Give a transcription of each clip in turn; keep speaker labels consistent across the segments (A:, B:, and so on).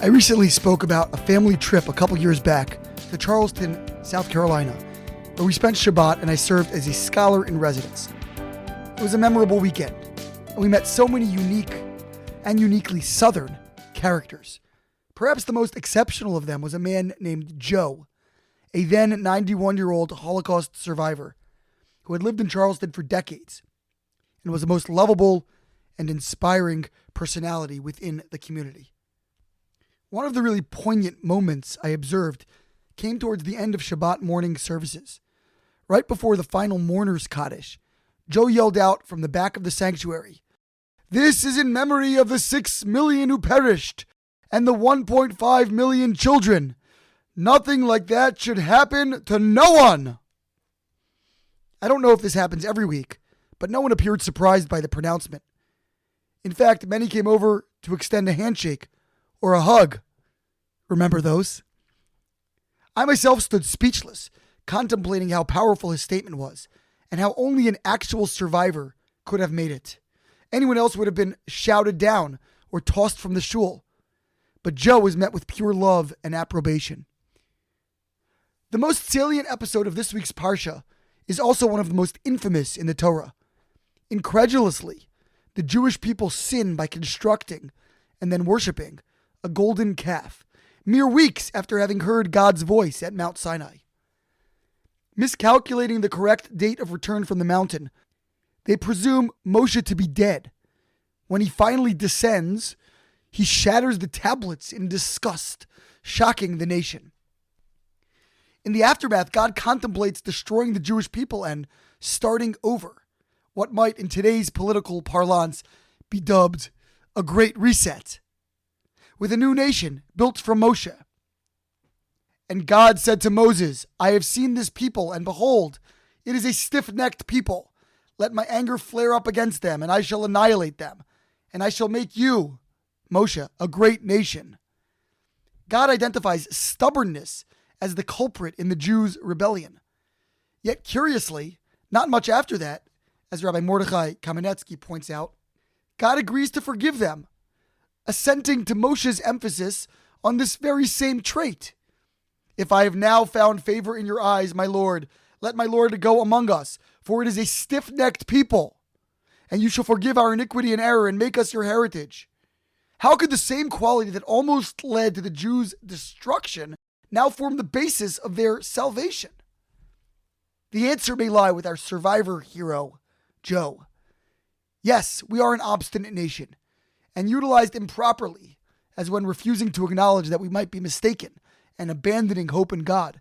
A: I recently spoke about a family trip a couple years back to Charleston, South Carolina, where we spent Shabbat and I served as a scholar in residence. It was a memorable weekend, and we met so many unique and uniquely Southern characters. Perhaps the most exceptional of them was a man named Joe, a then 91-year-old Holocaust survivor who had lived in Charleston for decades and was the most lovable and inspiring personality within the community. One of the really poignant moments I observed came towards the end of Shabbat morning services. Right before the final mourner's Kaddish, Joe yelled out from the back of the sanctuary, "This is in memory of the 6 million who perished and the 1.5 million children. Nothing like that should happen to no one." I don't know if this happens every week, but no one appeared surprised by the pronouncement. In fact, many came over to extend a handshake or a hug. Remember those? I myself stood speechless, contemplating how powerful his statement was, and how only an actual survivor could have made it. Anyone else would have been shouted down or tossed from the shul. But Joe was met with pure love and approbation. The most salient episode of this week's Parsha is also one of the most infamous in the Torah. Incredulously, the Jewish people sin by constructing and then worshiping a golden calf, mere weeks after having heard God's voice at Mount Sinai. Miscalculating the correct date of return from the mountain, they presume Moshe to be dead. When he finally descends, he shatters the tablets in disgust, shocking the nation. In the aftermath, God contemplates destroying the Jewish people and starting over, what might in today's political parlance be dubbed a great reset, with a new nation built from Moshe. And God said to Moses, "I have seen this people, and behold, it is a stiff-necked people. Let my anger flare up against them, and I shall annihilate them, and I shall make you, Moshe, a great nation." God identifies stubbornness as the culprit in the Jews' rebellion. Yet curiously, not much after that, as Rabbi Mordechai Kamenetsky points out, God agrees to forgive them, assenting to Moshe's emphasis on this very same trait. "If I have now found favor in your eyes, my Lord, let my Lord go among us, for it is a stiff-necked people, and you shall forgive our iniquity and error and make us your heritage." How could the same quality that almost led to the Jews' destruction now form the basis of their salvation? The answer may lie with our survivor hero, Joe. Yes, we are an obstinate nation, and utilized improperly, as when refusing to acknowledge that we might be mistaken and abandoning hope in God,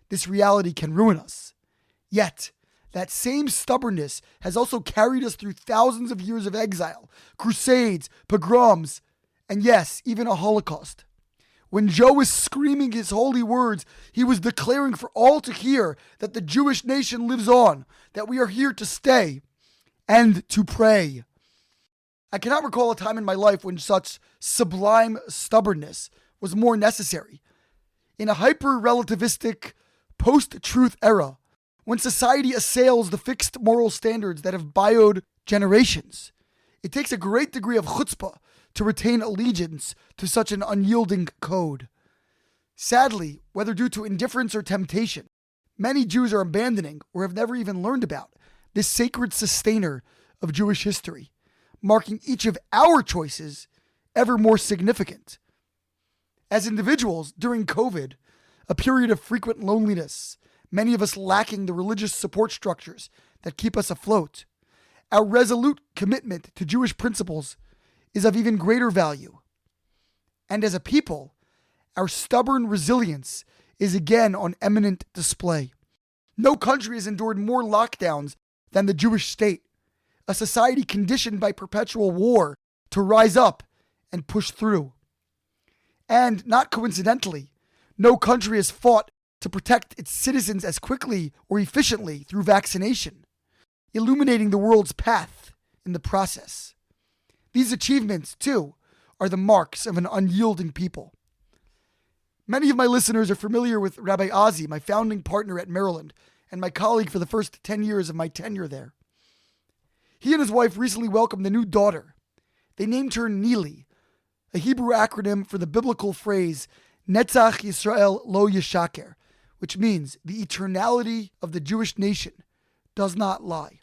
A: this reality can ruin us. Yet, that same stubbornness has also carried us through thousands of years of exile, crusades, pogroms, and yes, even a Holocaust. When Joe was screaming his holy words, he was declaring for all to hear that the Jewish nation lives on, that we are here to stay and to pray. I cannot recall a time in my life when such sublime stubbornness was more necessary. In a hyper-relativistic, post-truth era, when society assails the fixed moral standards that have bioed generations, it takes a great degree of chutzpah to retain allegiance to such an unyielding code. Sadly, whether due to indifference or temptation, many Jews are abandoning or have never even learned about this sacred sustainer of Jewish history, marking each of our choices ever more significant. As individuals, during COVID, a period of frequent loneliness, many of us lacking the religious support structures that keep us afloat, our resolute commitment to Jewish principles is of even greater value. And as a people, our stubborn resilience is again on eminent display. No country has endured more lockdowns than the Jewish state, a society conditioned by perpetual war to rise up and push through. And not coincidentally, no country has fought to protect its citizens as quickly or efficiently through vaccination, illuminating the world's path in the process. These achievements, too, are the marks of an unyielding people. Many of my listeners are familiar with Rabbi Ozzie, my founding partner at Maryland, and my colleague for the first 10 years of my tenure there. He and his wife recently welcomed a new daughter. They named her Neely, a Hebrew acronym for the biblical phrase Netzach Yisrael Lo Yishaker, which means the eternality of the Jewish nation does not lie.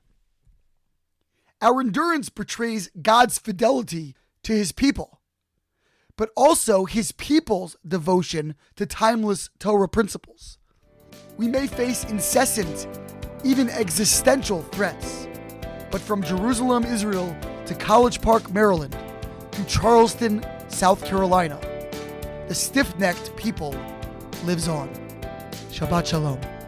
A: Our endurance portrays God's fidelity to his people, but also his people's devotion to timeless Torah principles. We may face incessant, even existential threats, but from Jerusalem, Israel, to College Park, Maryland, to Charleston, South Carolina, the stiff-necked people lives on. Shabbat Shalom.